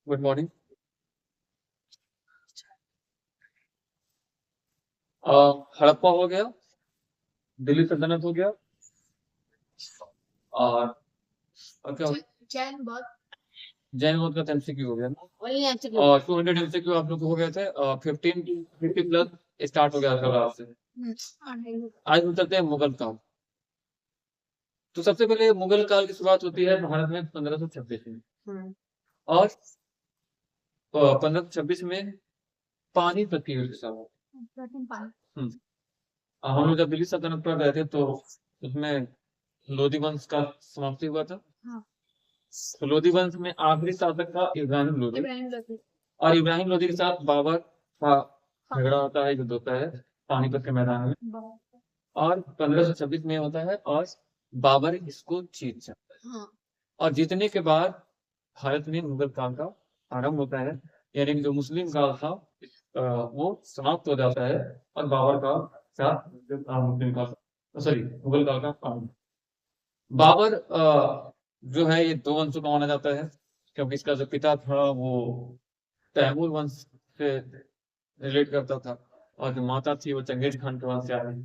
Good morning. Harappa हो गया, दिल्ली सल्तनत हो गया, और क्या हो गया? जैन बौद्ध का एमसीक्यू हो गया ना। और 200 एमसीक्यू आप लोग को हो गए थे। 1550 प्लस स्टार्ट हो गया था आज से। आज हम चलते हैं मुगल काल। तो सबसे पहले मुगल काल की शुरुआत होती है भारत में 1526 में। और 1526 में पानीपत की युद्ध हुआ। हम्म। हम लोग जब दिल्ली सल्तनत पर गए थे तो उसमें लोधी वंश का समाप्ति हुआ था। तो लोधी वंश में आखिरी शासक था इब्राहिम लोधी। और इब्राहिम लोधी के साथ बाबर का झगड़ा होता है, युद्ध होता है पानीपत के मैदान में। और 1526 में होता है और बाबर इसको जीत जाता है। और जीतने के बाद भारत में मुगल काल का आरंभ होता है, यानी कि जो मुस्लिम काल था वो समाप्त हो जाता है और बाबर का मुस्लिम काल, सॉरी, मुगल काल का आरंभ। बाबर जो है ये दो वंशों का माना जाता है, क्योंकि इसका जो पिता था वो तैमूर वंश से रिलेट करता था और जो माता थी वो चंगेज खान के वंश से आ रही।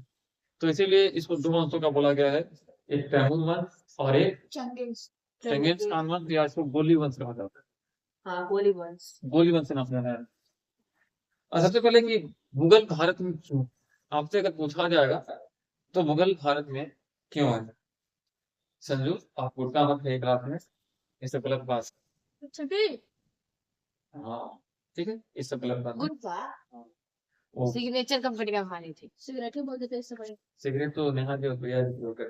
तो इसीलिए इसको दो वंशों का बोला गया है, एक तैमूर वंश और एक चंगेज खान वंश, या इसको गोली वंश कहा जाता है। गोली वंश से नाम जाना है। और सबसे पहले कि मुगल भारत में क्यों, आपसे अगर पूछा जाएगा तो मुगल भारत में क्यों आए। संजू, आप उल्टा मत है क्लास में, इससे गलत बात। हाँ ठीक है, इससे गलत बात है। वो सिग्नेचर कंपनी का खानी थी। सिगरेट ही बोलते थे इससे बड़े। सिगरेट तो नेहा जो भैया होकर।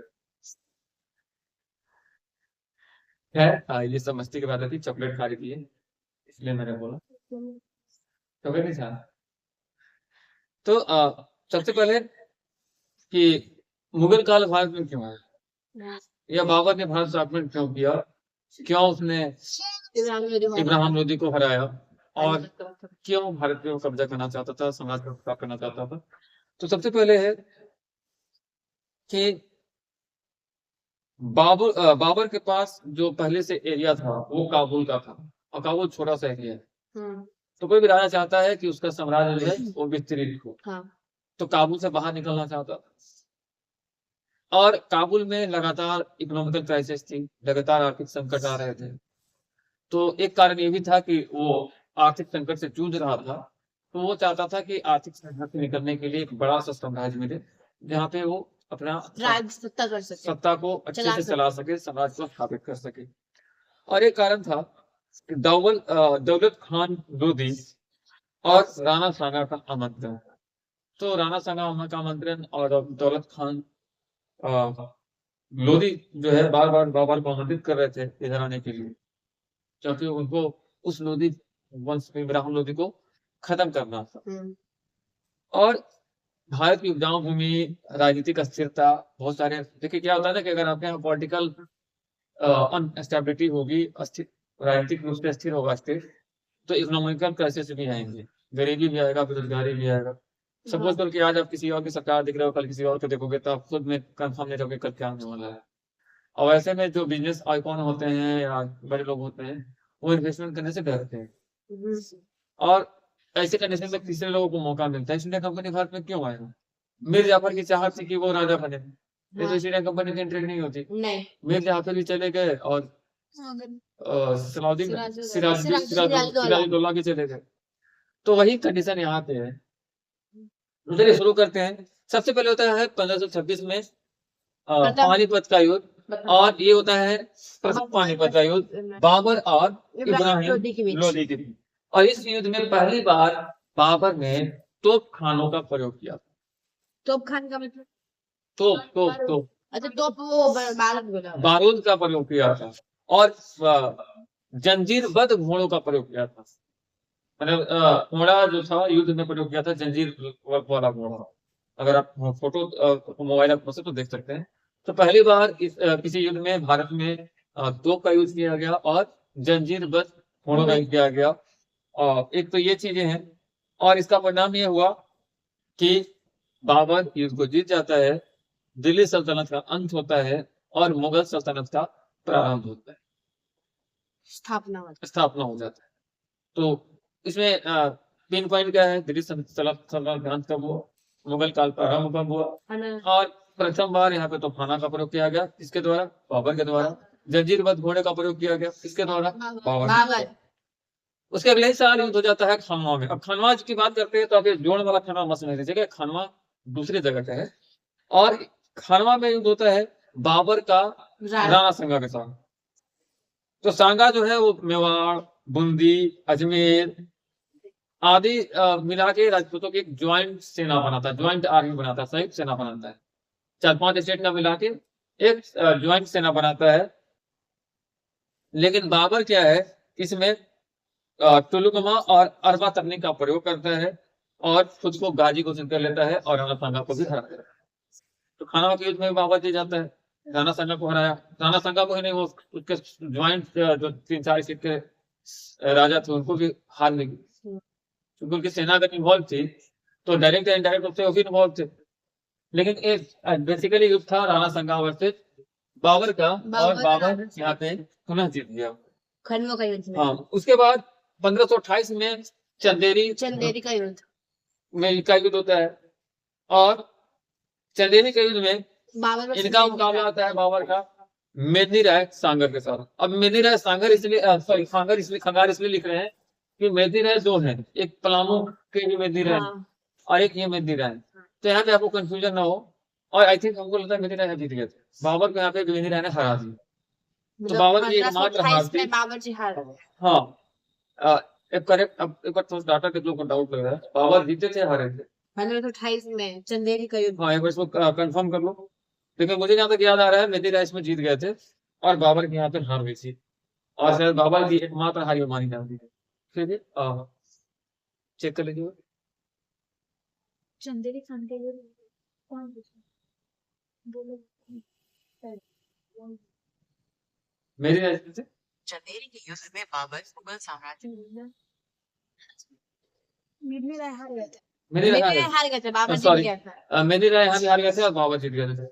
खैर ये सब मस्ती की बात थी, चॉकलेट खा रही थी इसलिए मैंने बोला चॉकलेट नहीं खा। तो सबसे पहले कि मुगल काल भारत में क्यों आया, या बाबर ने भारत से आक्रमण क्यों किया, क्यों उसने इब्राहिम लोदी को हराया, और क्यों भारत पे वो कब्जा करना चाहता था, समाज को खराब करना चाहता था। तो सबसे पहले है कि बाबर के पास जो पहले से एरिया था वो काबुल का था, और काबुल छोटा सा एरिया है। तो कोई भी राजा चाहता है कि उसका साम्राज्य जो है वो विस्तृत हो। तो काबुल से बाहर निकलना चाहता था। और काबुल में लगातार इकोनॉमिकल क्राइसिस थी, लगातार आर्थिक संकट आ रहे थे। तो एक कारण ये भी था कि वो आर्थिक संकट से जूझ रहा था, तो वो चाहता था कि आर्थिक संकट से निकलने के लिए एक बड़ा सा साम्राज्य मिले, जहाँ पे वो अपना सत्ता कर सके, सत्ता को अच्छे से चला सके, समाज को स्थापित कर सके। और एक कारण था दौलत खान लोधी और राणा सांगा का आमंत्रण। तो राणा सांगा का आमंत्रण और दौलत खान लोधी जो है बार बार बाबर को आमंत्रित कर रहे थे इधर आने के लिए, क्योंकि उनको उस लोधी वंश में इब्राहिम लोधी को खत्म करना था। और भारत की उपजाऊ भूमि, राजनीतिक अस्थिरता, बहुत सारे, देखिए क्या होता है ना कि अगर आपके यहाँ पॉलिटिकल अनस्टेबिलिटी होगी, राजनीतिक रूप से अस्थिर होगा स्टेट, तो इकोनॉमिकल क्राइसिस भी आएंगे, गरीबी भी आएगा, बेरोजगारी भी आएगा। सपोज करके आज आप किसी और की सरकार दिख रहे हो, कल किसी और को देखोगे तो आप खुद में कंफर्म नहीं रहोगे कल क्या होने वाला है। और ऐसे में जो बिजनेस आइकॉन होते हैं या बड़े लोग होते हैं वो इन्वेस्टमेंट करने से डरते हैं। और ऐसे कंडीशन में तीसरे लोगों को मौका मिलता है। ईस्ट इंडिया कंपनी भारत में क्यों आएगा? मीर जाफर की चाहत थी कि वो राजा बने, ये तो ईस्ट इंडिया कंपनी की इंटरेस्ट नहीं होती। मीर जाफर भी चले गए और सिराजुद्दौला के चले गए। तो वही कंडीशन यहाँ पे है। चलिए शुरू करते हैं। सबसे पहले होता है 1526 में पानीपत का युद्ध, और ये होता है प्रथम पानीपत का युद्ध बाबर और इब्राहिम लोदी के बीच। और इस युद्ध में पहली बार बाबर ने तोप खानों का प्रयोग किया। तोप खान का मतलब तोप अच्छा, तोप वो बारूद का प्रयोग किया था, और जंजीरबद्ध घोड़ों का प्रयोग किया था। मतलब घोड़ा जो था युद्ध में प्रयोग किया था जंजीर वाला घोड़ा। अगर आप फोटो मोबाइल आप से तो देख सकते हैं। तो पहली बार इस किसी युद्ध में भारत में तोप का यूज किया गया और जंजीरबद्ध घोड़ों का यूज किया गया। और एक तो ये चीजें हैं, और इसका परिणाम ये हुआ कि बाबर युद्ध को जीत जाता है, दिल्ली सल्तनत का अंत होता है और मुगल सल्तनत का प्रारंभ होता है, स्थापना स्थापना हो जाता है। तो इसमें पिन पॉइंट क्या है, दिल्ली सल्तनत का कब हुआ, मुगल काल प्रारंभ कब हुआ, और प्रथम बार यहाँ पे तोफाना का प्रयोग किया गया, किसके द्वारा, बाबर के द्वारा। जंजीरबद्ध घोड़े का प्रयोग किया गया, किसके द्वारा, बाबर के द्वारा। बाबर। उसके अगले ही साल युद्ध हो जाता है खानवा में। अब खानवा की बात करते हैं तो अभी जोड़ वाला खानवा मत समझ लीजिएगा, खानवा दूसरी जगह का है। और खानवा में युद्ध होता है बाबर का राणा संगा के साथ। तो सांगा जो है वो मेवाड़, बूंदी, अजमेर आदि मिला के राजपूतों की एक ज्वाइंट सेना बनाता है, ज्वाइंट आर्मी बनाता है, संयुक्त सेना बनाता है। 4-5 स्टेट का मिला के एक ज्वाइंट सेना बनाता है। लेकिन बाबर क्या है, इसमें टुलुकमा और अरबा तकनीक का प्रयोग करता है और खुद को गाजी घोषित कर लेता है और राणा सांगा को भी हरा देता है। तो खानवा के युद्ध में बाबर जीत जाता है, राणा सांगा को हराया। राणा सांगा को ही नहीं, वो उसके ज्वाइंट जो 3-4 स्टेट के राजा थे उनको भी हार नहीं, क्योंकि उनकी सेना अगर इन्वॉल्व थी तो डायरेक्ट या इनडायरेक्ट रूप से वो भी इन्वॉल्व थे। लेकिन एक बेसिकली युद्ध था राणा संगा वर्सेस बाबर का, और बाबर यहाँ पे पुनः जीत गया। खनवा का युद्ध में। हाँ, उसके बाद 1528 में चंदेरी का युद्ध में का युद्ध होता है, और चंदेरी के युद्ध में बाबर इनका मुकाबला होता है बाबर का मेदिनी राय सांगर के साथ। अब मेदिनी राय सांगर इसलिए सॉरी खंगार इसलिए लिख रहे हैं कि मेदिनी राय दो हैं, एक पलामू के भी मेदिनी राय और एक ये मेदिनी राय। तो यहाँ पे आपको कंफ्यूजन ना हो, और आई थिंक हमको लगता है मेदिनी राय जीत गए थे, बाबर को यहाँ पे मेदिनी राय ने हरा दिया। तो बाबर की एकमात्र हार थी। बाबर जी हार। हाँ, एक करेक्ट, अब एक बार थोड़ा डाटा के लोगों को डाउट लग रहा है, बाबर जीते थे हारे थे 1528 में चंदेरी का युद्ध। हाँ, एक बार इसको कंफर्म कर लो। लेकिन मुझे जहाँ तक याद आ रहा है मेदिनी राय इसमें जीत गए थे और बाबर की यहाँ पे हार हुई थी, और शायद बाबर की एकमात्र हार मानी जाती है। ठीक है, चेक कर लीजिए। चंदेरी खान के युद्ध कौन बोलो मेरी राय से चंदेरी के युद्ध में बाबर मुगल साम्राज्य मेदिनी राय हार गए थे। मेरी राय हार गए थे, बाबर जीत सॉरी गया था। मेरी राय यहाँ भी हार गए थे और बाबर जीत गए थे।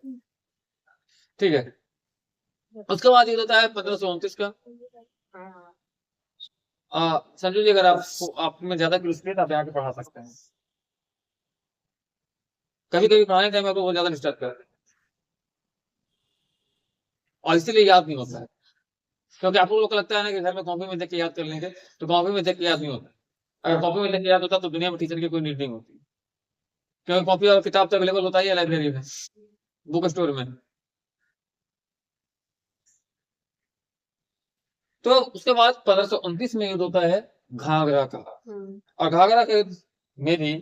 ठीक है, उसके बाद ये होता है 1529 का। संजू जी, अगर आप में ज्यादा क्यूरियोसिटी है तो आप यहाँ पे पढ़ा सकते हैं। कभी कभी पढ़ाने टाइम आपको बहुत ज्यादा डिस्टर्ब करते हैं और इसीलिए याद नहीं होता है, क्योंकि आप लोगों को लगता है ना कि घर में कॉपी में देख के याद कर लेंगे, तो कॉपी में देख के याद नहीं होता। अगर कॉपी में देख के याद होता तो दुनिया में टीचर की कोई नीड नहीं होती, क्योंकि कॉपी और किताब तो अवेलेबल होता ही है लाइब्रेरी में, बुक स्टोर में। तो उसके बाद 1529 में युद्ध होता है घाघरा का, और घाघरा के युद्ध में भी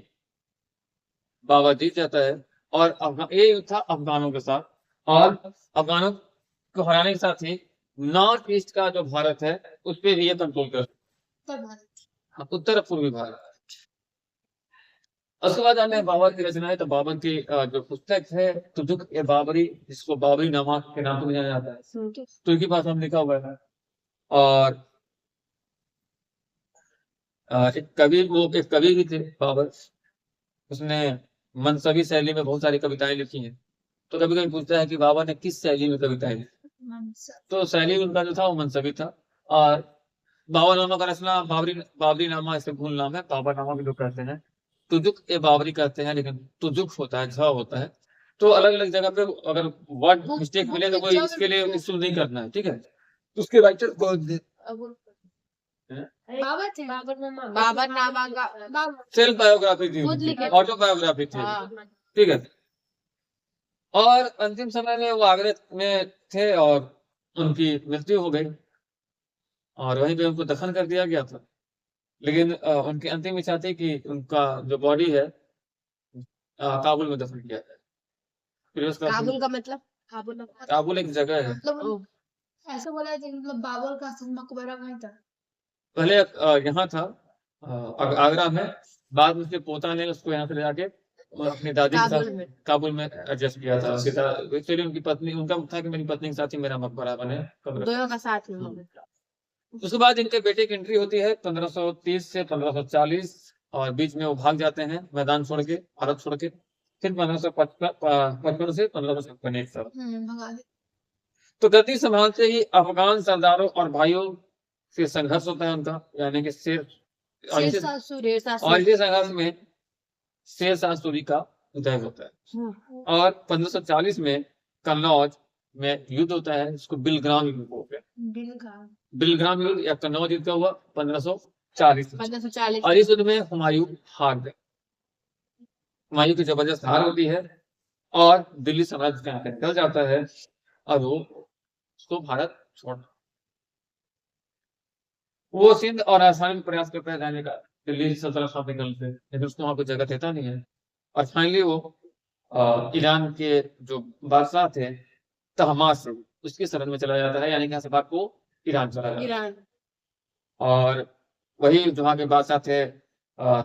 बाबर जीत जाता है। और ये युद्ध था अफगानों के साथ, और अफगानों को हराने के साथ ही नॉर्थ ईस्ट का जो भारत है उस पर भी ये कंट्रोल कर, उत्तर पूर्वी भारत। उसके बाद आने बाबर की रचनाएं, तो बाबर की जो पुस्तक है तुजुक ए बाबरी, जिसको बाबरी नामा के नाम से जाना जाता है, तुर्की भाषा में लिखा हुआ है। और एक कवि भी थे बाबर, उसने मनसबी शैली में बहुत सारी कविताएं लिखी हैं। तो कभी कभी पूछता है कि बाबर ने किस शैली में कविताएं लिखी, तो शैली उनका जो था वो मनसबी था। और बाबर नामा का रचना बाबरी नामा इससे भूल नाम है, बाबर नामा भी लोग कहते हैं, तुजुक ए बाबरी कहते हैं, लेकिन तुजुक होता है, झ होता है। तो अलग अलग जगह पे अगर वर्ड मिस्टेक मिले तो कोई इसके लिए इशू नहीं करना है, ठीक है। तो उसके राइटर बाबर नामा का सेल्फ बायोग्राफी थी, ऑटोबायोग्राफी थी, ठीक है। और अंतिम समय में वो आगरा में थे और उनकी मृत्यु हो गई, और वहीं पे उनको दफन कर दिया गया था। लेकिन उनकी अंतिम इच्छा थी कि उनका जो बॉडी है काबुल में दफन किया जाए। फिर उसका काबुल का मतलब काबुल एक जगह है, मतलब ऐसा बोला है कि मतलब बाबर का असली मकबरा वहीं था। पहले यहाँ था आगरा में, बाद में उसके पोता ने उसको यहाँ से ले जाके अपनी दादी के साथ काबुल में एडजस्ट किया था। एक्चुअली उनकी पत्नी, उनका था कि मेरी पत्नी के साथ ही मेरा मकबरा बने, दोनों का साथ में। उसके बाद इनके बेटे की एंट्री होती है 1530 से 1540, और बीच में वो भाग जाते हैं मैदान छोड़ के, भारत छोड़ के। फिर 1555 से 1556 एक साल तो गद्दी संभालते ही अफगान सरदारों और भाइयों से संघर्ष होता है उनका, यानी कि सिर और इसी शेरशाह सूरी और इसी संघर्ष में शेरशाह सूरी का उदय होता है। और 1540 में कन्नौज में युद्ध होता है, इसको बिलग्राम युद्ध बोलते हैं। बिलग्राम युद्ध या कन्नौज युद्ध हुआ 1540 में। 1540 और इस युद्ध में हुमायूं हार गए। हुमायूं की जबरदस्त हार होती है और दिल्ली साम्राज्य का यहाँ निकल जाता है और वो उसको भारत छोड़, वो सिंध और आसाम में प्रयास करता है जाने का, दिल्ली सल्तनत से निकलते, लेकिन उसको वहां कोई जगह देता नहीं है। और फाइनली वो ईरान के जो बादशाह थे तहमास, उसकी शरण में चला जाता है, यानी कि यहाँ से भाग को ईरान चला जाता है। ईरान और वही जहाँ के बादशाह थे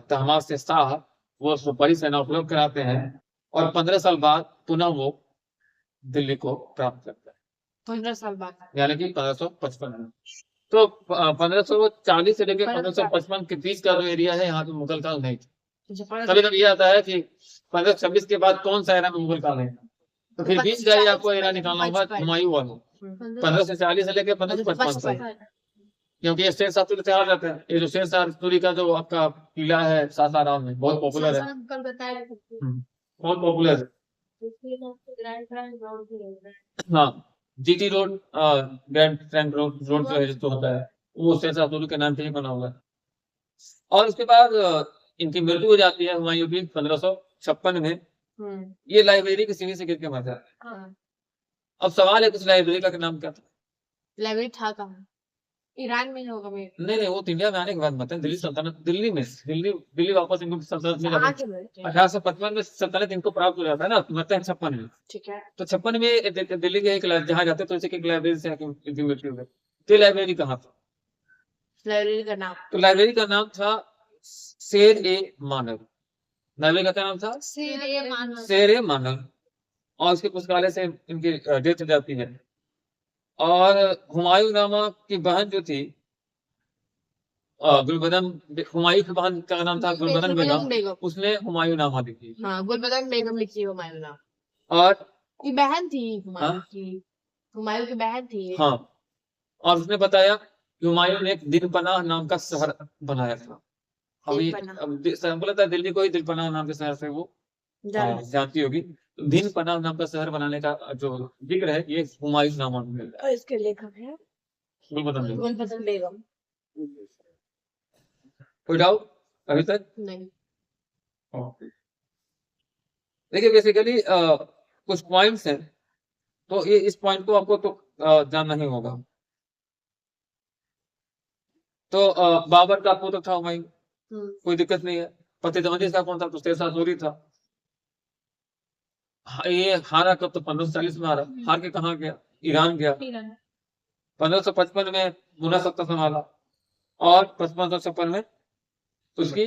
तहमास से शाह, वो उसको बड़ी सेना उपलब्ध कराते हैं और 15 साल बाद पुनः वो दिल्ली को प्राप्त करता है, 15 साल बाद, यानी कि 1555 में। तो 1540 से लेकर 1555 के बीच का जो एरिया है, यहाँ पे मुगल काल नहीं था। कभी कभी ये आता है कि 1526 के बाद कौन सा एरा में मुगल काल नहीं था, तो फिर बीच का ही आपको एरा निकालना होगा हुमायूं वाला, 1540 से लेकर 1555 तक, क्योंकि ये शेरशाह सूरी से आ जाता है। ये जो शेरशाह सूरी का जो आपका किला है सासाराम में, बहुत पॉपुलर है, बहुत पॉपुलर है। हाँ, GT road, grand trunk road जो है, जो होता है, वो शेरशाह सूरी के नाम से ही बना हुआ है। और उसके बाद इनकी मृत्यु हो जाती है हुमायूं की 1556 में। ये लाइब्रेरी की सीढ़ी से गिर के मर जाता है। अब सवाल है कि उस लाइब्रेरी का नाम क्या था? लाइब्रेरी था कहाँ? ईरान में होगा मेरे। नहीं, वो तो इंडिया में आने के बाद मत है, दिल्ली सल्तनत, दिल्ली वापस इनको सल्तनत में 1855 में सल्तनत इनको प्राप्त हो जाता है ना, मत है 56 में। ठीक है, तो 56 में दिल्ली के एक जहाँ जाते तो एक लाइब्रेरी से इनकी मृत्यु हो गई। तो लाइब्रेरी कहाँ था? लाइब्रेरी का नाम, तो लाइब्रेरी का नाम था शेर ए मानव। लाइब्रेरी का क्या नाम था? शेर ए मानव। और उसके पुस्तकालय से इनकी डेथ हो जाती है। और हुमायूं नामा की बहन जो थी गुलबदन, हुमायूं की बहन का नाम था गुलबदन बेगम, उसने हुमायूं नामा लिखी। हाँ, गुलबदन बेगम लिखी हुमायूं नाम। और ये बहन थी हुमायूं की, हुमायूं की बहन थी। हाँ, और उसने बताया कि हुमायूं ने एक दिलपनाह नाम का शहर बनाया था। अभी बोला था दिल्ली को ही दिलपनाह नाम के शहर से वो जानती होगी। दिलपनाह नाम का शहर बनाने का जो जिक्र है, ये हुमायूं नामा में मिलता है। और इसके लेखक है गुलबदन बेगम। कोई डाउट अभी तक? नहीं। देखिए, बेसिकली कुछ पॉइंट्स हैं, तो ये इस पॉइंट को आपको तो जानना ही होगा। तो बाबर का पुत्र था हुमायूं, कोई दिक्कत नहीं है। प्रतिद्वंदी का कौन था? तो शेरशाह सूरी था। ये हारा कब? तो 1540 में हारा। हार के कहाँ गया? ईरान गया। 1555 में मुना सत्ता संभाला और 1556 में उसकी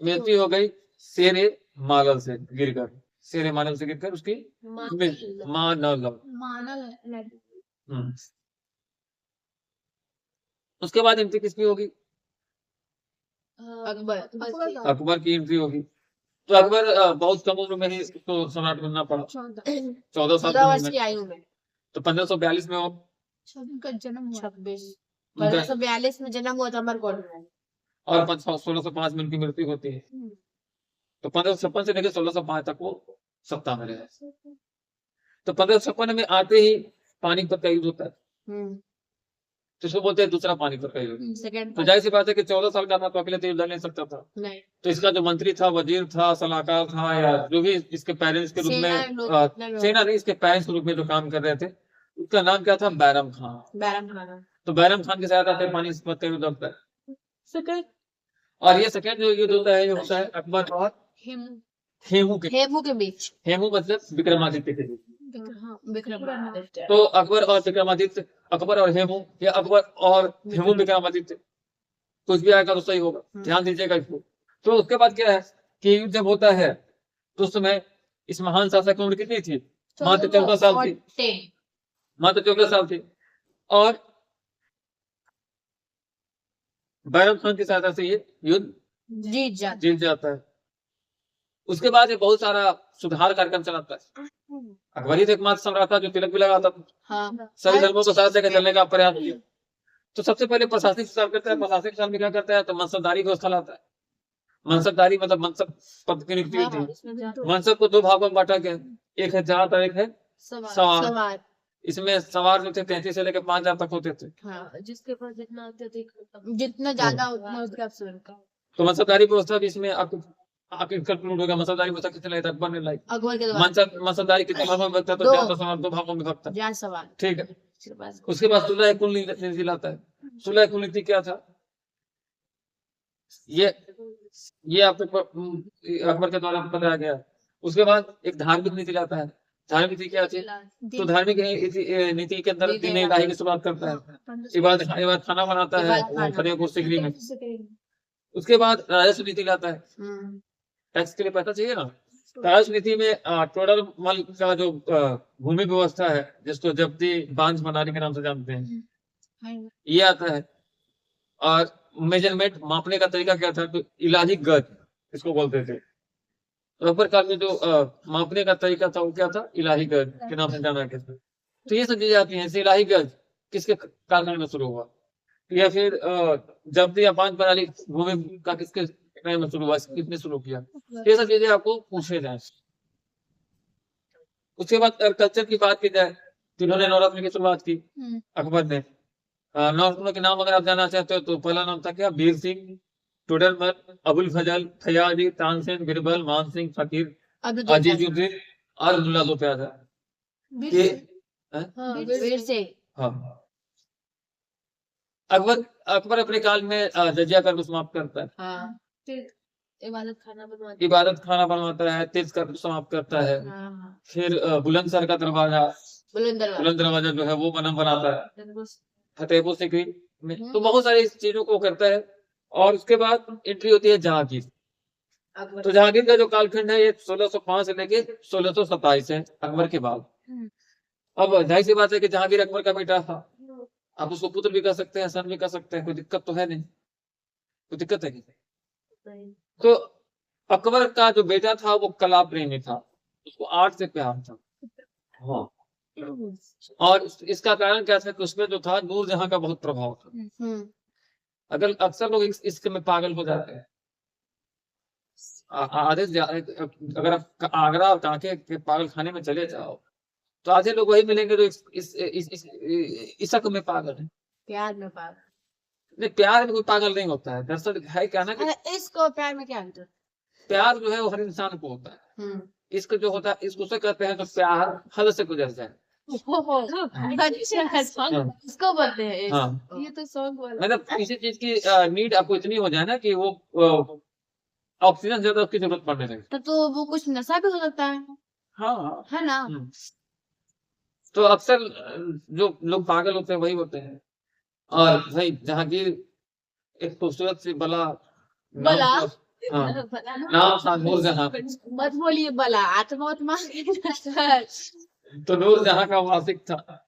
मृत्यु हो गई शेरे मानल से गिरकर। शेरे मानल से गिरकर उसकी मानल। उसके बाद एंट्री किसकी होगी? अकबर की एंट्री होगी। तो अकबर बहुत कम उम्र में ही उसको सम्राट बनना पड़ा, 14 साल की आयु में। तो 1542 में वो उनका जन्म 1542 में जन्म हुआ था अमरकोट में, और 1605 में उनकी मृत्यु होती है। तो 1556 से लेकर 1605 तक वो सत्ता में रहे। तो 1556 में आते ही पानीपत का युद्ध होता है, तो इसको बोलते हैं दूसरा पानीपत का युद्ध। तो जाहिर सी बात है कि 14 साल का था तो अकेले तो युद्ध नहीं सकता था। नहीं। तो इसका जो मंत्री था, वजीर था, सलाहकार था, या जो भी इसके पेरेंट्स के रूप में, सेना नहीं, इसके पेरेंट्स के रूप में जो काम कर रहे थे, उसका नाम क्या था? बैरम खान। तो बैरम खान की सहायता से पानीपत का युद्ध होता है। और ये सेकंड जो युद्ध होता है, ये होता है अकबर और हेमू के बीच। हेमू मतलब विक्रमादित्य के बीच। तो अकबर और विक्रमादित्य, अकबर और हेमू, या अकबर और हेमू विक्रमादित्य, कुछ भी आएगा तो सही होगा, ध्यान दीजिएगा इसको। तो उसके बाद क्या है कि युद्ध जब होता है तो उस समय इस महान शासक की उम्र कितनी थी? मात्र 14 साल थी। मात्र 14 साल थी। और बैरम खान की सहायता से ये युद्ध जीत जाता है। उसके बाद ये बहुत सारा सुधार कार्यक्रम चलाता है। अकबर ही तो एकमात्र सम्राट था जो तिलक भी लगाता था। हाँ। सभी धर्मों को साथ लेकर चलने का प्रयास किया। तो सबसे पहले प्रशासनिक शासन करता है, प्रशासनिक शासन में क्या करता है, तो मनसबदारी व्यवस्था लाता है। मनसबदारी मतलब मनसब पद की नियुक्ति होती है। मनसब को दो भागों में बांटा गया, एक है जाट और एक है सवार। सवार। इसमें सवार जो थे 33 से लेकर 5000 तक होते थे। हाँ, जिसके पास जितना अत्यधिक, जितना ज्यादा उतना उसके अफसर का। तो मनसबदारी व्यवस्था भी इसमें आपको आके इंक्लूड होगा। मनसबदारी व्यवस्था कितने लाई था अकबर ने लाई। अकबर के दौरान मनसबदारी कितने भागों में विभक्त है, तो दो। जाट और सवार दो भागों में विभक्त है। जाट सवार। ठीक है। उसके पास उसके बाद सुलह कुल नीति लाता है। सुलह कुल नीति क्या था, ये आपको अकबर के द्वारा बताया गया। उसके बाद एक धार्मिक नीति लाता है। धार्मिक नीति क्या थी, तो धार्मिक नीति के अंदर दीन इलाही की शुरुआत करता है। इबादत खाना बनाता है वो फतेहपुर सीकरी में। उसके बाद राजस्व नीति लाता है। टैक्स के लिए पैसा चाहिए ना। राजस्व नीति में टोटल मल का जो भूमि व्यवस्था है, जिसको जब्ती बांझ प्रणाली के नाम से जानते हैं, ये आता है। और मेजरमेंट मापने का तरीका क्या था, तो इलाही गज इसको बोलते थे। अकबर काल में जो मापने का तरीका था वो क्या था, इलाही गज के नाम से जाना गया था। तो ये सब चीजें आती हैं। इलाही गज किसके कालखंड में शुरू हुआ, या फिर जब्ती या बांझ प्रणाली भूमि का किसके टाइम में शुरू हुआ, किसने शुरू किया, ये सब चीजें आपको पूछे जाए। उसके बाद कल्चर की बात की जाए, तो इन्होंने नवरत्न की शुरुआत की अकबर ने। नवरत्नों के नाम अगर आप जानना चाहते हो, तो पहला नाम था क्या, वीर सिंह, टोडरमल, अबुल फजल, फयाजी, तानसेन, बिरबल, मान सिंह, फकीर, अजीजुद्दीन और मुल्ला दो प्याजा। ये वीर से। हाँ, अकबर अपने काल में जजिया कर समाप्त करता है। हाँ, फिर इबादत खाना बनवाता है, तीर्थ कर समाप्त करता है। फिर बुलंदशहर का दरवाजा, बुलंद दरवाजा जो है वो बनाता है फतेहपुर सीकरी में। तो बहुत सारी चीजों को करता है। और उसके बाद एंट्री होती है जहांगीर। तो जहांगीर का जो कालखंड है ये 1605 से लेके 1627 है अकबर के बाद। अब जाहिर सी बात है कि जहांगीर अकबर का बेटा था। आप उसको पुत्र भी कर सकते हैं, सन भी कर सकते हैं, कोई दिक्कत तो है नहीं। कोई दिक्कत है नहीं। तो अकबर का जो बेटा था वो कला प्रेमी था, उसको आर्ट से प्यार था। हाँ, और इसका कारण क्या था कि उसमें जो था नूरजहां का बहुत प्रभाव था। अगर अक्सर लोग इश्क में पागल हो जाते हैं। आधे अगर आप आगरा और कांके के पागल खाने में चले जाओ, तो आधे लोग वही मिलेंगे जो इश्क में पागल है, प्यार में पागल। नहीं, प्यार में कोई पागल नहीं होता है। दरअसल है क्या ना कि इसको प्यार में क्या अंतर? प्यार जो है वो हर इंसान को होता है। इश्क जो होता है इसको उसे कहते हैं तो प्यार हद से गुजर जाए। इसको बोलते हैं। हाँ, ये तो सॉन्ग वाला, मतलब किसी चीज की नीड आपको इतनी हो जाए ना कि वो ऑक्सीजन ज्यादा उसकी जरूरत पड़ने लगे। तो वो कुछ नशा भी हो सकता है। हाँ, है ना। तो अक्सर जो लोग पागल होते हैं वही होते हैं। और भाई जहांगीर एक खूबसूरत सी बला नाम था नूरजहां। मत बोलिए बला, आत्मा तो नूरजहां का वासिक था।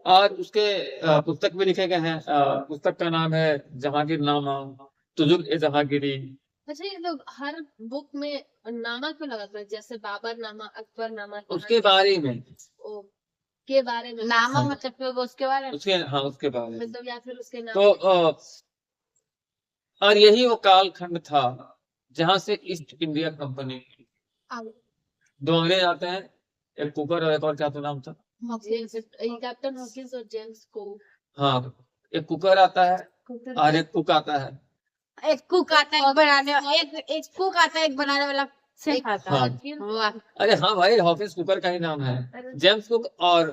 और उसके पुस्तक भी लिखे गए हैं। पुस्तक का नाम है जहांगीर नामा, तुजुक ए जहांगीरी। अच्छा, ये लोग हर बुक में नामा क्यों लगाते हैं, जैसे बाबर नामा, अकबर नामा, उसके बारे में के बारे में नामा, मतलब उसके बारे में, उसके बारे में, मतलब या फिर उसके नाम। तो और यही वो कालखंड था जहां से ईस्ट इंडिया कंपनी, दो अंग्रेज आते हैं, एक कुकर और एक और क्या तो नाम था, कैप्टन हॉकिंस और जेम्स कुक। हाँ, एक कुकर आता है और एक कुक आता है। एक कुक आता है, एक बनाने वाला, एक कुक आता है, एक बनाने वाला से आता है। अरे हाँ भाई, हॉकिंस कुकर का ही नाम है। जेम्स कुक और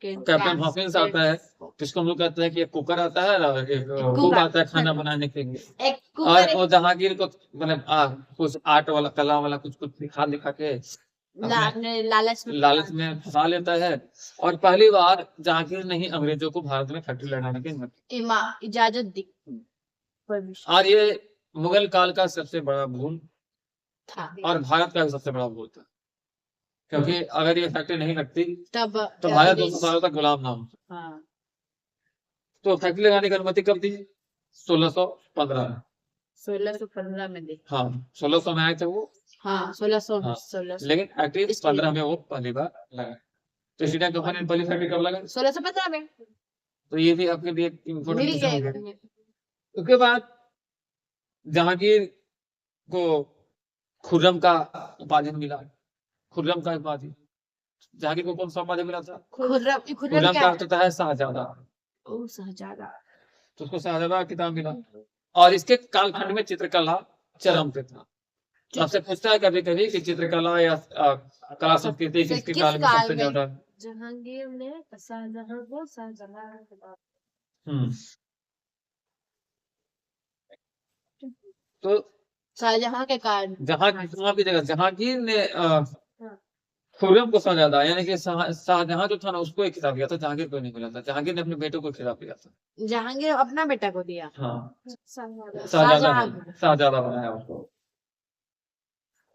कैप्टन हॉकिंस आता है, जिसको हम लोग कहते हैं कि एक कुकर आता है और एक कुक आता है खाना बनाने के लिए। और वो जहांगीर को मतलब कुछ आर्ट वाला, कला वाला कुछ दिखा के लालच में फंसा लेता है। और पहली बार जहांगीर ने ही अंग्रेजों को भारत में फैक्ट्री लगाने की इजाजत दी। और ये मुगल काल का सबसे बड़ा भूल था और भारत का भी सबसे बड़ा भूल था, क्योंकि अगर ये फैक्ट्री नहीं लगती तब तो भारत 200 सालों तक गुलाम ना हो। तो फैक्ट्री लगाने की अनुमति कब दी? 1615 में दी। हाँ, 1600 में आए थे वो। हाँ, 1600 लेकिन फैक्ट्री 15 में वो पहली बार लगा। तो इंडियन कंपनी ने पहली फैक्ट्री कब लगा? 1615 में। तो ये भी आपके लिए मिल इम्पोर्टेंट हो गया। गए। उसके बाद जहांगीर को खुर्रम का उपाधि मिला। खुर्रम का उपाधि, जहांगीर को कौन सा उपाधि मिला था? खुर्रम खुर्रम खुर्रम क्या का है? अर्थ होता है शाहजादा, ओ शहजादा। तो उसको शाहजादा का खिताब मिला। और इसके कालखंड में चित्रकला चरम पे था। तो आपसे पूछता है कभी कभी कि चित्रकला या कला संस्कृति किसके किस काल में काल सबसे में? ज्यादा? जहांगीर ने शाहजहां को शाहजहां का खिताब। हम्म तो शाहजहां के काल। वहां की जगह जहांगीर ने हाँ। खुर्रम को शाहजादा, यानी कि शाहजहां जो था ना उसको एक खिताब दिया था, जहांगीर को नहीं मिला था। जहांगीर ने अपने बेटों को खिताब दिया था। जहांगीर अपना बेटा को दिया। हाँ, शाहजहां शाहजादा बनाया उसको।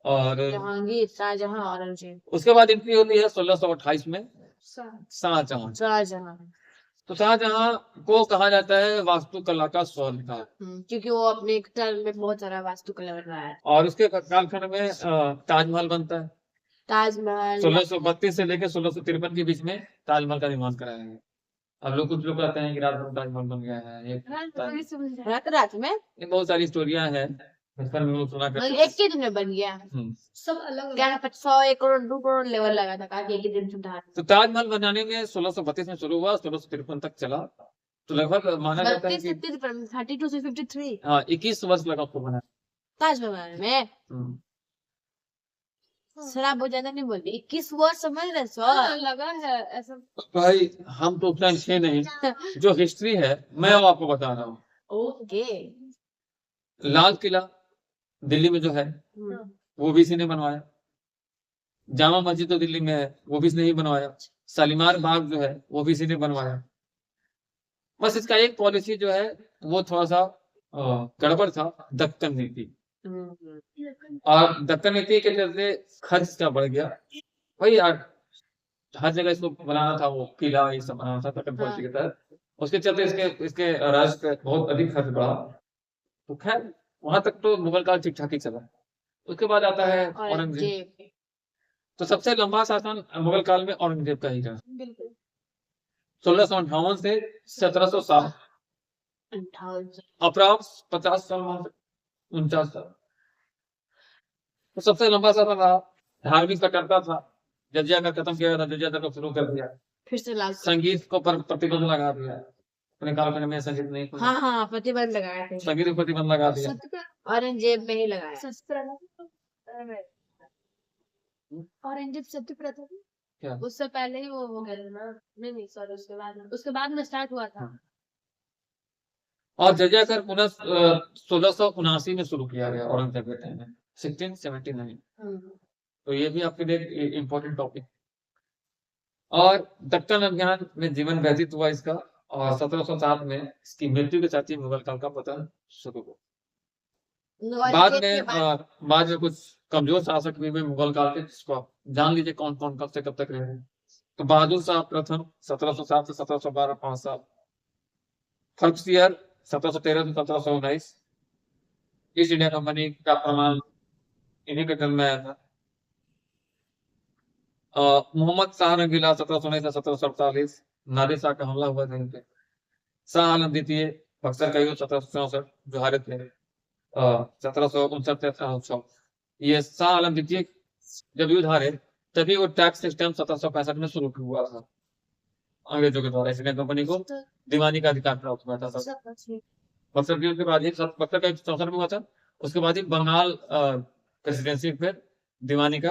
और जहांगीर, शाहजहां, औरंगजेब। उसके बाद इनकी होती है 1628 में शाहजहां। शाहजहां। तो शाहजहां को कहा जाता है वास्तुकला का स्वर्णकार। क्योंकि वो अपने एक टर्म में बहुत सारा वास्तुकला बनवाया है। और उसके कालखंड में ताजमहल बनता है। ताजमहल। 1632 से लेकर 1653 के बीच में ताजमहल का निर्माण कराया गया। अब लोग कुछ लोग कहते हैं कि रात में ताजमहल बन गया है, रात रात में ये बहुत सारी स्टोरियां हैं, बचपन में लोग सुना करते मतलब थे। एक ही दिन में बन गया। सब अलग क्या 100 1 करोड़ 2 करोड़ लेवल लगा था कहा कि एक ही दिन में ढाल। तो ताजमहल बनाने में 1632 में शुरू हुआ, 1653 तक चला। तो लगभग माना जाता है 32 कि 32 से 53 हाँ 21 वर्ष लगा उसको बनाने ताजमहल में। में। शराब बहुत ज्यादा नहीं बोलती, 21 वर्ष समझ रहे सर लगा है ऐसा। भाई हम तो उतना थे नहीं, जो हिस्ट्री है मैं वो आपको बता रहा हूँ। ओके। लाल किला दिल्ली में जो है वो भी इसी ने बनवाया। जामा मस्जिद तो दिल्ली में है, वो भी इसने ही बनवाया। शालीमार बाग जो है वो भी इसी ने बनवाया। बस इसका एक पॉलिसी जो है वो थोड़ा सा गड़बड़ था, दक्कन नीति। और दक्कन नीति के चलते खर्च इसका बढ़ गया। भाई यार हर जगह इसको बनाना था, वो किला ये सब बनाना था दक्कन पॉलिसी के तहत। उसके चलते इसके इसके राज्य पे बहुत अधिक खर्च बढ़ा। तो खैर वहां तक तो मुगल काल ठीक ठाक ही चला। उसके बाद आता है औरंगजेब। तो सबसे लंबा शासन मुगल काल में औरंगजेब का ही रहा। बिल्कुल 1658 से 1707, अप्रॉक्स 50 साल, 49 साल। तो सबसे लंबा शासन रहा। धार्मिक कट्टरता था, जजिया कर खत्म किया था, जजिया कर शुरू कर दिया। फिर से लागू। संगीत को प्रतिबंध लगा दिया, अपने कालखंड में संगीत नहीं। हाँ प्रतिबंध लगाया थे। संगीत को प्रतिबंध लगा दिया। औरंगजेब में ही लगाया। औरंगजेब सत्यप्रथा क्या? उससे पहले ही वो हो गया था ना। नहीं सॉरी, उसके बाद में स्टार्ट हुआ था। और जजिया कर पुनः 1679 में शुरू किया गया औरंगजेब के टाइम में, 1679। तो ये भी आपके लिए इम्पोर्टेंट टॉपिक। और दक्कन अभियान में जीवन व्यतीत हुआ इसका, और 1707 में इसकी मृत्यु के साथ ही मुगल काल का पतन शुरू हुआ। बाद में कुछ कमजोर शासक भी हुए मुगल काल के, जिसको आप जान लीजिए कौन कौन कब से कब तक रहे। तो बहादुर शाह प्रथम 1707 से 1712, 5 साल। फर्रुखसियर 1713 से 1719। ईस्ट इंडिया कंपनी का प्रमाण इन्हीं के टर्म में आया था। मोहम्मद शाह रंगीला 1719 से 1747, नादिर शाह का हमला हुआ था इन पे। शाह आलम द्वितीय बक्सर का युद्ध 1764 जो हारे थे 1759 से 1764। ये शाह आलम द्वितीय जब युद्ध हारे तभी वो टैक्स सिस्टम 1765 में शुरू हुआ था अंग्रेजों के द्वारा। इसलिए कंपनी को दीवानी का अधिकार प्राप्त हुआ था। बक्सर के युद्ध के बाद ही बक्सर का 64 में हुआ था। उसके बाद ही बंगाल प्रेसिडेंसी पे दीवानी का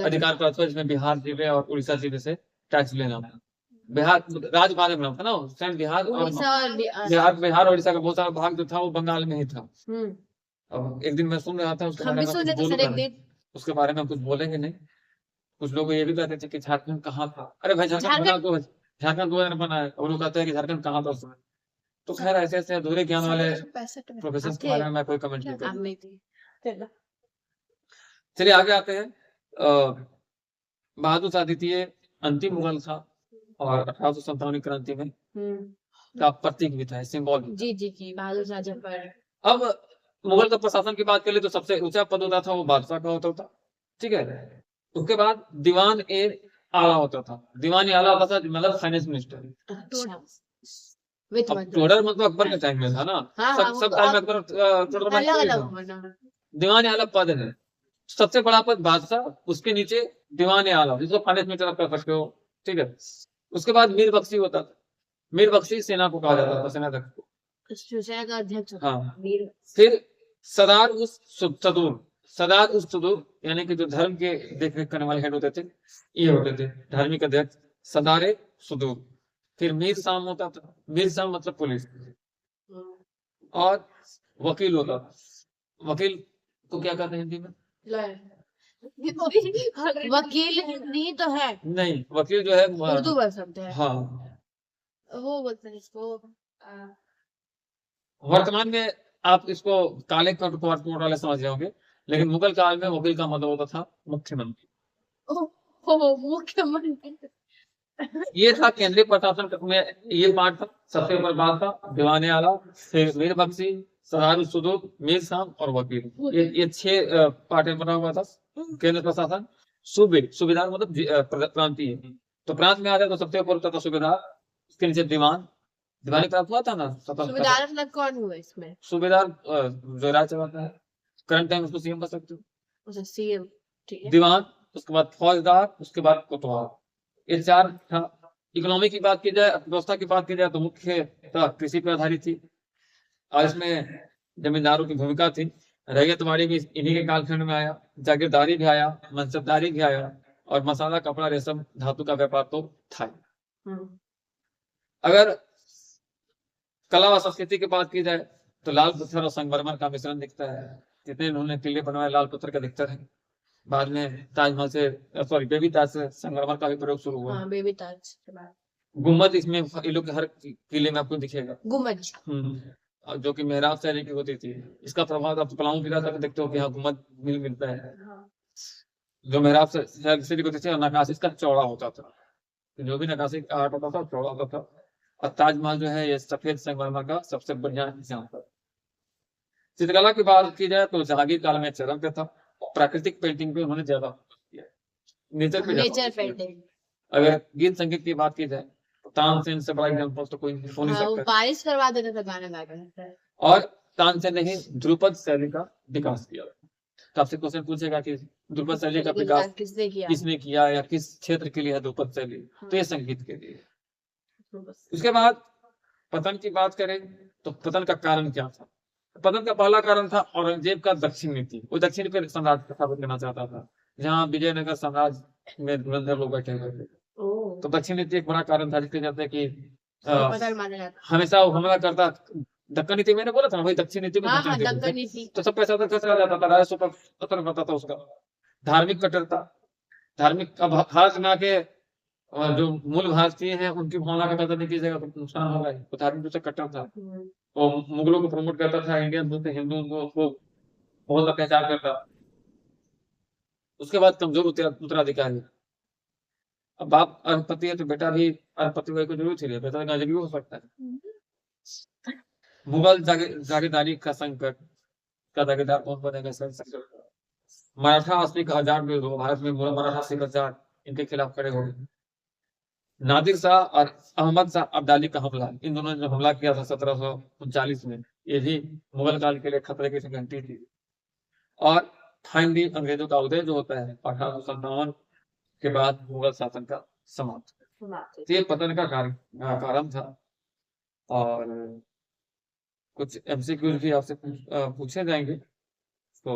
अधिकार प्राप्त हुआ, जिसमें बिहार जिले और उड़ीसा जिले से टैक्स लेना था। बिहार राज्य में था ना उस टाइम, बिहार और उड़ीसा का बहुत सारा भाग जो था वो बंगाल में ही था। अब एक दिन मैं सुन रहा था उसके बारे में कुछ बोलेंगे नहीं। कुछ लोग ये भी कहते थे कि झारखंड कहाँ था। अरे भाई झारखंड 2000 बना है, और लोग कहते हैं कि झारखंड कहाँ था उसमें। तो खैर ऐसे ऐसे अधूरे ज्ञान वाले प्रोफेसर के बारे में मैं कोई कमेंट नहीं करूंगा। चलिए आगे आते हैं। बहादुर शाह द्वितीय अंतिम मुगल था, और 1857 क्रांति में का प्रतीक भी था, सिंबल भी। जी बहादुर शाह जफर। अब मुगल का प्रशासन की बात करें तो सबसे ऊंचा पद होता था वो बादशाह का होता था, ठीक है। उसके बाद दीवान ए आला होता था। दीवान ए आला होता था मतलब फाइनेंस मिनिस्टर। विथ अब मद्रास। टोडर मतलब अकबर के टाइम में था ना। हाँ, सब वो सब तो टाइम में अब अकबर टोडर में अलग थोड़ी अलग था। बना। दीवान आला पद है, सबसे बड़ा पद बादशाह, उसके नीचे दीवान आला, जिसको फाइनेंस मिनिस्टर आप कर सकते हो, ठीक है। उसके बाद मीर बख्शी होता था, मीर बख्शी सेना को कहा जाता था, सेनाध्यक्ष को। शिवसेना का अध्यक्ष होता हाँ, है, वीर। फिर सदार उस सदूर, सदार उस सदूर यानी कि जो धर्म के देख रेख करने वाले हेड होते थे, ये होते थे धार्मिक अध्यक्ष, सदारे सुदूर। फिर मीर साम होता था, मीर साम मतलब पुलिस, और वकील होता था। वकील को क्या कहते हैं हिंदी में? वकील हिंदी तो है, नहीं, वकील जो है उर्दू बोल सकते हैं। हाँ, वो बोलते हैं इसको वर्तमान में आप इसको काले कोट वाले समझ जाओगे, लेकिन मुगल काल में वकील का मतलब होता था मुख्यमंत्री। मुख्यमंत्री। ये था केंद्रीय प्रशासन में, ये पार्ट था। सबसे ऊपर बात था दीवाने आला, फिर मीर बख्शी, सदार सुदूर, मीर साम और वकील। ये 6 पार्ट में बना हुआ था केंद्र प्रशासन। सूबे, सूबेदार मतलब प्रांतीय, तो प्रांत में आ जाए तो सबसे ऊपर होता था सूबेदार, उसके नीचे दीवान, दीवानी प्रांत हुआ था ना सूबेदार मतलब कौन हुआ इसमें? सूबेदार जो राज चलाता है, करंट टाइम उसको सीएम कर सकते हो। उसे सीएम, ठीक है। दीवान, उसके बाद फौजदार, उसके बाद कोतवाल, ये 4 था। इकोनॉमी की बात की जाए, अर्थव्यवस्था की बात की जाए तो मुख्य कृषि पर आधारित थी, और इसमें जमींदारों की भूमिका थी। रैयतवाड़ी भी इन्हीं के कालखंड में आया, जागीरदारी भी आया, मनसबदारी भी आया, और मसाला, कपड़ा, रेशम, धातु का व्यापार तो था ही। अगर कला और संस्कृति की बात की जाए तो लाल पत्थर और संगमरमर का मिश्रण दिखता है। जितने उन्होंने किले बनवाए लाल पत्थर का दिखता है। बाद में ताजमहल से, सॉरी, बेबी ताज से संगमरमर का भी प्रयोग शुरू हुआ। हाँ, बेबी ताज के बाद गुम्बद इसमें ये लोग के हर किले में आपको दिखेगा, गुम्बद। और जो कि मेहराब शैली की होती थी। इसका प्रभाव आप पलामू किला तक देखते हो कि यहाँ गुम्बद मिलता है। जो मेहराब शैली की होती थी, और नकाशी इसका चौड़ा होता था, जो भी नकाशी का आर्ट होता था चौड़ा होता था। और ताजमहल जो है ये सफेद संगमरमर का सबसे बढ़िया एग्जाम्पल। चित्रकला की बात की जाए तो जहांगीर काल में चरम पे था, प्राकृतिक पेंटिंग पे उन्होंने ज्यादा फोकस किया, नेचर पे ज्यादा नेचर focus किया। पेंटिंग। अगर गीत संगीत की बात की जाए तो तानसेन से बड़ा एग्जाम्पल तो कोई हो नहीं हाँ, वो सकता। बारिश करवा देता था गाना गाकर। और तानसेन ने ही ध्रुपद शैली का विकास किया। तो आपसे क्वेश्चन पूछेगा कि ध्रुपद शैली का विकास किसने किया? किसने किया, या किस क्षेत्र के लिए है ध्रुपद शैली? तो ये संगीत के लिए। बस। उसके बाद पतन की बात करें तो पतन का कारण क्या था? पतन का पहला कारण था औरंगजेब का दक्षिण नीति। वो दक्षिण पे साम्राज्य स्थापित करना चाहता था, जहाँ विजयनगर साम्राज्य में धुरंधर लोग बैठे हुए थे। तो दक्षिण नीति एक बड़ा कारण था, जिसके चलते कि पतन माना जाता। हमेशा वो हमला करता। दक्कन नीति मैंने बोला था ना, वही दक्षिण नीति को हाँ, दक्षिण हाँ, नीति बोलते दक्कन हैं। नीति। तो सब पैसा उधर चला जाता था, राजस्व पर पतन करता था उसका। धार्मिक कट्टरता, धार्मिक, अब भारत में आके जो मूल भारतीय हैं उनकी भावना का कदर नहीं कीजिएगा तो नुकसान होगा ही। तो धार्मिक रूप से कट्टर था, वो मुगलों को प्रमोट करता था, इंडियन बोलते हिंदू को बहुत अत्याचार करता। उसके बाद कमजोर उत्तराधिकारी। अब बाप अरबपति है तो बेटा भी अरबपति होने की जरूरत ही, बेटा गाजी भी हो सकता है। मुगल जागीरदारी का संकट, का जागीरदार कौन बनेगा, संकट। मराठा असली का हजार विरोध हो, भारत में मराठा सिख हजार इनके खिलाफ खड़े हो गए। नादिर शाह और अहमद शाह अब्दाली का हमला, इन दोनों ने जो हमला किया था 1739 में, ये भी मुगल काल के लिए खतरे की घंटी थी। और फाइनली अंग्रेजों का उदय जो होता है 1857 के बाद मुगल शासन का समाप्त। ये पतन का कारण था। और कुछ एमसीक्यू भी आपसे पूछे जाएंगे। तो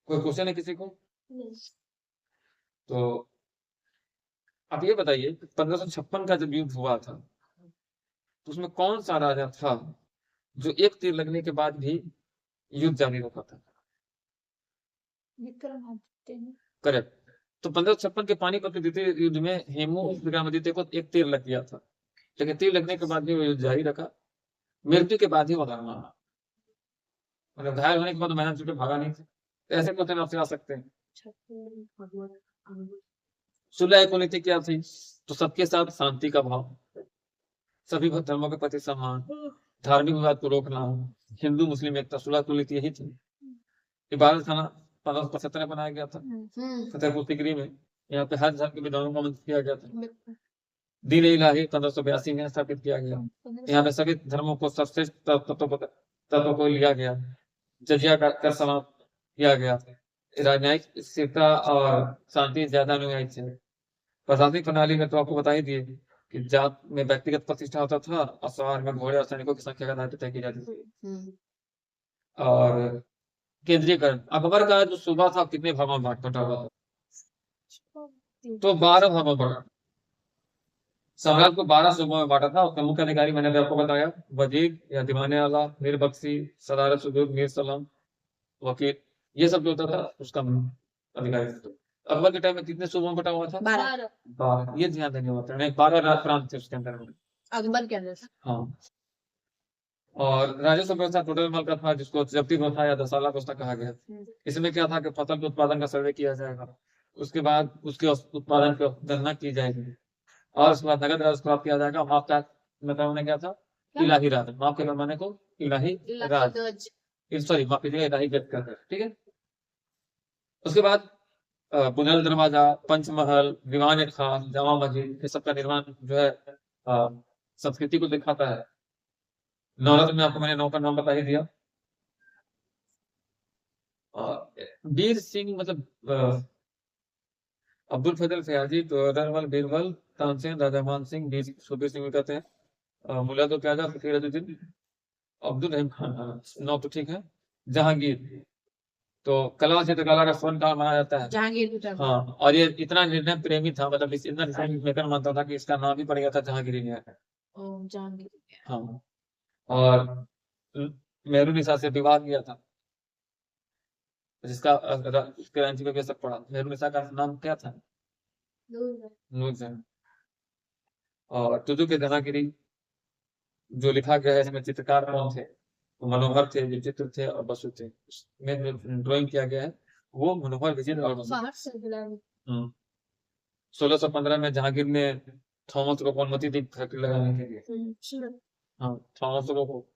कोई क्वेश्चन है किसी को? तो आप ये बताइए 1556 का जब युद्ध हुआ था तो उसमें कौन सा राजा था जो एक तीर लगने के बाद भी युद्ध जारी रखा था? करेक्ट। तो 1556 के पानीपत के द्वितीय युद्ध में हेमू विक्रमादित्य को एक तीर लग गया था, लेकिन तीर लगने के बाद भी वो युद्ध जारी रखा। मृत्यु के बाद ही वो हार माना, मतलब घायल होने के बाद मैदान छूटे भागा नहीं थे। ऐसे क्वेश्चन आपसे आ सकते हैं। सुलह कुनीति क्या थी? तो सबके साथ शांति का भाव, सभी धर्मों के प्रति सम्मान, धार्मिक विवाद को रोकना, हिंदू मुस्लिम एकता, सुलह कुनीति यही थी। इबादत खाना 1575 में बनाया गया था फतेहपुर सीकरी में। यहाँ पे हर धर्म के विद्वानों को आमंत्रित किया गया था। दीन इलाही 1582 में स्थापित किया गया। यहाँ पे सभी धर्मों को सर्वश्रेष्ठ तत्वों को लिया गया, जजिया का कर समाप्त किया गया, राजनयिक स्थिरता और शांति ज्यादा अनुयायी थे। प्रशासनिक प्रणाली में तो आपको बता ही दिए कि जात में व्यक्तिगत प्रतिष्ठा होता था और सवार में घोड़े और सैनिकों की संख्या का दायित्व तय की जाती थी। और केंद्रीयकरण, अकबर का जो सूबा था कितने भागों में बटा हुआ था? तो 12 भागों में बटा। सम्राट को 12 सूबों में बांटा था। उसके मुख्य अधिकारी मैंने भी आपको बताया, वजीर या दीवाने आला, मीर बख्शी, सदारत सुदूर, मीर सलाम, वकील, ये सब जो होता था उसका अधिकारी था। अकबर के टाइम में कितने सूबों में बटा हुआ था? 12। ये ध्यान देने होता है, 12 राज प्रांत थे उसके अंदर में। अकबर के अंदर हाँ। और राजस्व व्यवस्था टोटल माल का था, जिसको जब्ती व्यवस्था या दसाला व्यवस्था कहा गया। इसमें क्या था कि फसल के उत्पादन का सर्वे किया जाएगा, उसके बाद उसके उत्पादन की गणना की जाएगी और उसके बाद नगद राजस्व प्राप्त किया जाएगा। माफ का मतलब मैंने क्या था? इलाही राज। माफ के पैमाने को इलाही राज, सॉरी माफ कीजिएगा, इलाही गज कहते हैं। ठीक है। उसके बाद बुनियाद दरवाजा, पंचमहल, दीवान खान, जामा मस्जिद, ये सब का निर्माण जो है संस्कृति को दिखाता है। नवरत्न में आपको मैंने 9 का नाम बता ही दिया। वीर सिंह मतलब अब्दुल फजल फयाजी, तो बीरबल, तानसेन, राजा मान सिंह, सुबीर सिंह कहते हैं। मुला तो क्या था? फकीरुद्दीन, अब्दुल रहीम खान, हाँ 9 तो ठीक है। जहांगीर, तो कला चित्रकला का स्वर्णकाल माना जाता है जहांगीर। हाँ। और ये इतना निर्णय प्रेमी था, मतलब इतना डिसीजन मेकर मानता था कि इसका नाम ही पड़ गया था जहांगीर इंडिया। जहांगीर। हाँ। और मेहरुनिसा से विवाह किया था, जिसका क्रांति पे भी असर पड़ा। मेहरुनिसा का नाम क्या था? नूरजहां। और तुजु के जहांगीरी जो लिखा गया है, इसमें चित्रकार कौन थे? मनोहर थे, विचित्र थे और बसु थे। इसमें जो ड्राइंग किया गया है वो मनोहर, विचित्र और बसु। 1615 में जहांगीर ने थॉमस को अनुमति दी फैक्ट्री लगाने के लिए। हाँ, थॉमस को।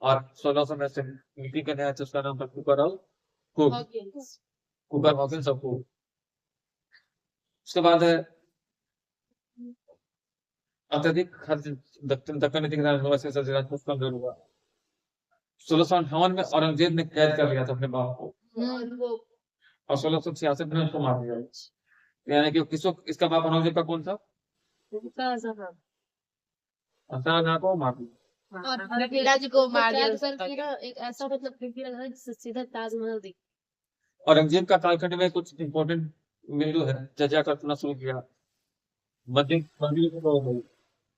और 1600 में से नीति का न्याय, उसका नाम था कुकर हॉकिंस ऑफ कुक। उसके बाद है अत्यधिक खर्च, दक्कन नीति के नाम से राजपूत कमजोर हुआ। 1658 में औरंगजेब ने कैद कर लिया था अपने बाप को और 1666 में उसको मार दिया। यानी कि किसको, इसका बाप औरंगजेब का कौन था? शाहजहां को मार दिया। और पृथ्वीराज को मार दिया। एक ऐसा मतलब पृथ्वीराज जिससे सीधा ताजमहल दिख। औरंगजेब का कालखंड में कुछ इंपॉर्टेंट बिंदु है। जजिया करना शुरू किया,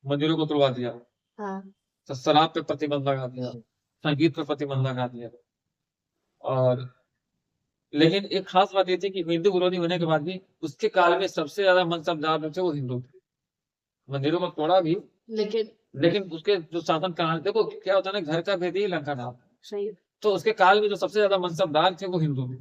मंदिरों को तोड़वा दिया, तो शराब पे प्रतिबंध लगा दिया, संगीत पे प्रतिबंध लगा दिया। और लेकिन एक खास बात ये थी कि हिंदू विरोधी होने के बाद भी उसके काल में सबसे ज्यादा मनसबदार जो थे वो हिंदू थे। मंदिरों को तोड़ा भी, लेकिन उसके जो शासन काल, देखो क्या होता है ना, घर का भेदी ही लंका नाम। सही। तो उसके काल में जो सबसे ज्यादा मनसबदार थे वो हिंदू थे।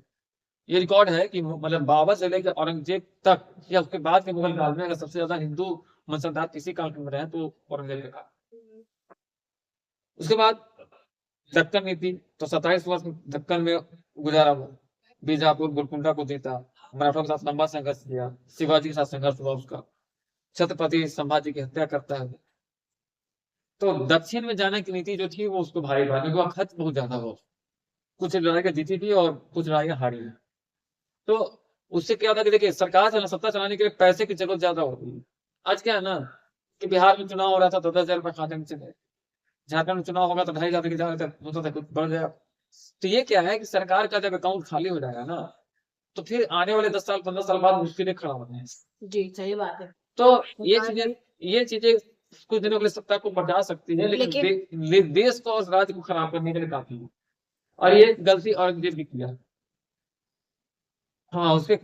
ये रिकॉर्ड है कि मतलब बाबर से लेकर औरंगजेब तक या उसके बाद के मुगल काल में अगर सबसे ज्यादा हिंदू मनसबदार किसी काल में रहे तो औरंगजेब के काल। उसके बाद दक्कन नीति, तो 27 वर्ष दक्कन में गुजारा हुआ। बीजापुर, गोलकुंडा को जीता, मराठों के साथ लंबा संघर्ष किया, शिवाजी के साथ संघर्ष हुआ उसका, छत्रपति संभाजी की हत्या करता है। तो दक्षिण में जाने की नीति जो थी वो उसको भारी पड़ा, क्योंकि वहाँ खर्च बहुत ज्यादा हुआ। कुछ लड़ाइयाँ जीती थी और कुछ लड़ाइयाँ हारी। तो उससे क्या होता कि देखिए, सरकार सत्ता चलाने के लिए पैसे की जरूरत ज्यादा होती है। आज क्या है ना कि बिहार में चुनाव हो रहा था तो 10,000 रुपए खाते में चले, झारखंड में चुनाव होगा तो 2,500 की जगह होता था, कुछ बढ़ गया। तो ये क्या है कि सरकार का जब अकाउंट खाली हो जाएगा ना, तो फिर आने वाले 10 साल 15 साल बाद मुश्किलें खड़ा होने हैं। जी सही बात है। तो ये चीजें कुछ दिनों के लिए सत्ता को बचा सकती है, लेकिन देश को और राज्य को खराब करने के लिए काफी है। और ये गलती औरंगजेब भी किया। हाँ, उसके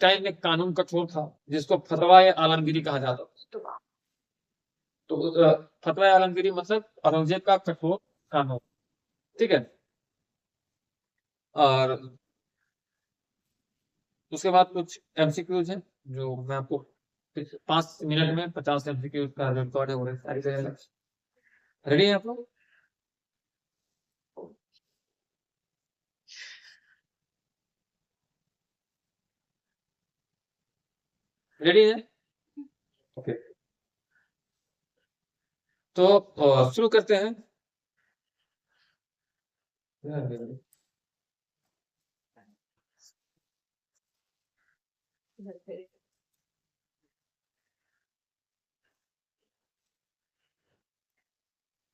टाइम में कानून कठोर था, जिसको फतवा आलमगीरी कहा जाता था। तो फतवा आलमगीरी मतलब औरंगजेब का कठोर कानून। ठीक है। और उसके बाद कुछ एमसीक्यूज हैं जो मैं आपको 5 मिनट में 50 एमसीक्यूज का जो रिकॉर्ड है वो सारी करेगा। रेडी है आप लोग? रेडी है? ओके। तो शुरू करते हैं।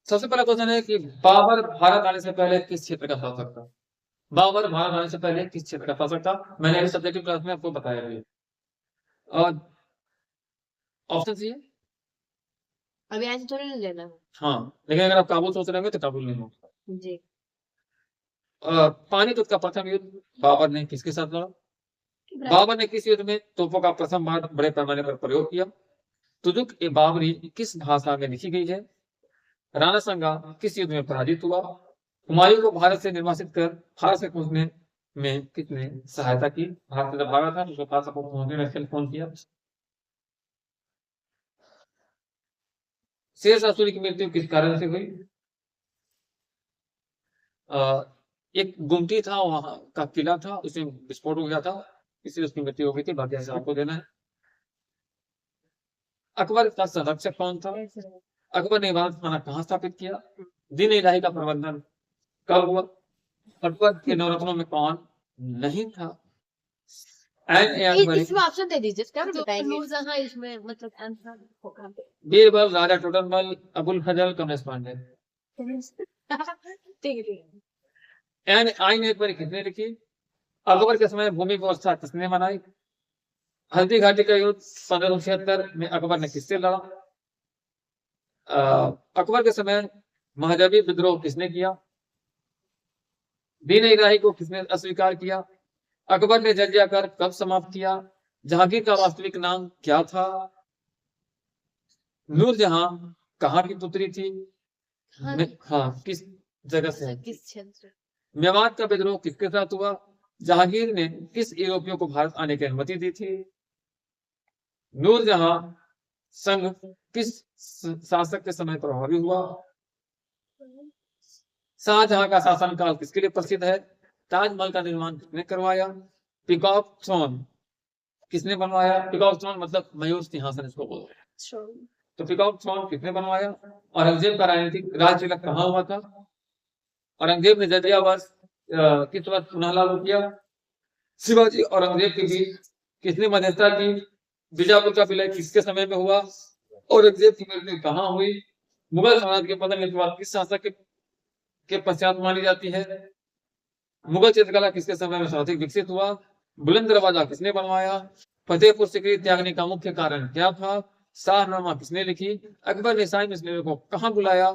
सबसे पहला क्वेश्चन है कि बाबर भारत आने से पहले किस क्षेत्र का शासक था? बाबर भारत आने से पहले किस क्षेत्र का शासक था? मैंने अभी सब्जेक्टिव क्लास में आपको बताया भी। और ऑप्शन सी है, अभी ऐसे थोड़ी नहीं लेना है। हाँ, लेकिन अगर आप काबुल सोच रहे होंगे तो काबुल नहीं होगा। जी। पानीपत का प्रथम युद्ध बाबर ने किसके साथ लड़ा? बाबर ने किस युद्ध में तोपों का प्रथम बार बड़े पैमाने पर प्रयोग किया? तुजुक ए बाबरी किस भाषा में लिखी गई है? राणा संगा किस युद्ध में पराजित हुआ? हुमायूं को भारत से निर्वासित कर भारत से पहुंचने में किसने सहायता की? भारत से जब भागा था तो भारत से पहुंचने में किसने फोन किया? शेरशाह सूरी की मृत्यु किस कारण से हुई? एक गुमटी था, वहां का किला था, उसमें विस्फोट हो गया था, इसलिए उसकी मृत्यु हो गई थी। बाकी ऐसा आपको देना है। अकबर का संरक्षक कौन था? अकबर ने इबादत खाना कहाँ स्थापित किया? दीन इलाही का प्रबंधन कब हुआ? अकबर के नवरत्नों में कौन नहीं था? इसमें ऑप्शन दे दीजिए, क्या बताएंगे? नूरजहां इसमें मतलब आंसर होगा। बीरबल, राजा टोडरमल, अबुल फजल, कमलेश पांडे। ठीक है। एन आइन एक बार किसने लिखी? अकबर के समय भूमि व्यवस्था किसने बनाई? हल्दी घाटी का युद्ध 1576 में अकबर ने किससे लड़ा? अकबर के समय महजबी विद्रोह किसने किया? दीन इलाही को किसने अस्वीकार किया? अकबर ने जजिया कर कब समाप्त किया? जहांगीर का वास्तविक नाम क्या था? नूरजहां कहाँ की पुत्री थी? हाँ, किस जगह से है? किस क्षेत्र? मेवात का विद्रोह किसके साथ हुआ? जहांगीर ने किस यूरोपियों को भारत आने की अनुमति दी थी? नूरजहां संघ किस शासक के समय प्रभावी हुआ? शाहजहां का शासनकाल किसके लिए प्रसिद्ध है? ताजमहल का निर्माण किसने करवाया? पीकॉक थ्रोन किसने बनवाया? पीकॉक थ्रोन मतलब मयूर सिंहासन इसको बोलते हैं। तो पीकॉक थ्रोन किसने बनवाया? औरंगजेब का राजनीतिक राज तिलक कहाँ हुआ था? औरंगजेब ने जजिया वर्ष किस वर्ष पुनः लागू किया? शिवाजी औरंगजेब के बीच किसने मध्यस्थता की? बीजापुर का विलय किसके समय में हुआ? औरंगजेब की मृत्यु कहाँ हुई? मुगल साम्राज्य के पतन की शुरुआत किस शासक के पश्चात मानी जाती है? मुगल चित्रकला किसके समय में सर्वाधिक विकसित हुआ? बुलंद दरवाजा किसने बनवाया? फतेहपुर सीकरी त्यागने का मुख्य कारण क्या था? शाहनामा किसने लिखी? अकबर ने शाही मिसनरियों को कहाँ बुलाया?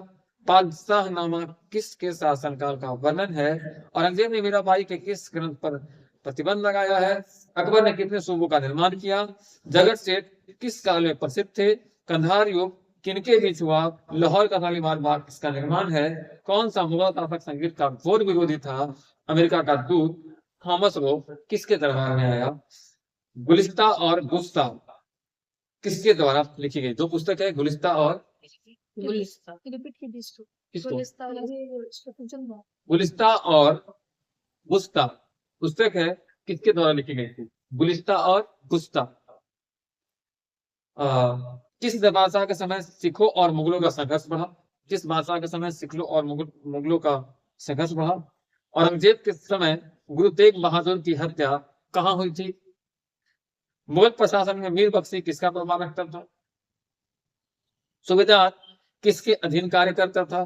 पादशाहनामा किसके शासनकाल का वर्णन है? औरंगजेब ने मीराबाई के किस ग्रंथ पर प्रतिबंध लगाया है? अकबर ने कितने सूबों का निर्माण किया? जगत सेठ किस काल में प्रसिद्ध थे? कंधार युग किनके बीच हुआ? लाहौर का तालीमार बाग किसका निर्माण है? कौन सा मुगल शासक संगीत का घोर विरोधी था? अमेरिका का दूत थॉमस रो किसके दरबार में आया? गुलिस्ता और गुस्ता किसके द्वारा लिखी गई? दो पुस्तक है, गुलिस्ता और रिपीट कीजिए इसको। किसको? गुलिस्ता गुलिस्ता और गुस्ता पुस्तक है, किसके द्वारा लिखी गई थी? गुलिस्ता और गुस्ता। किस बादशाह के समय सिखों और मुगलों का संघर्ष बढ़ा? किस बादशाह के समय सिखों और मुगलों का संघर्ष बढ़ा? औरंगजेब के समय गुरु तेग बहादुर की हत्या कहाँ हुई थी? मुगल प्रशासन में मीर बख्शी किसका प्रभाव रखता था? सूबेदार किसके अधीन कार्य करता था?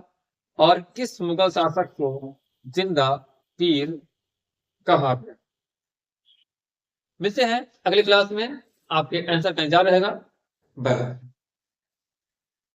और किस मुगल शासक को जिंदा पीर कहा गया? मिलते हैं अगली क्लास में। आपके आंसर का इंतजार रहेगा। बाय।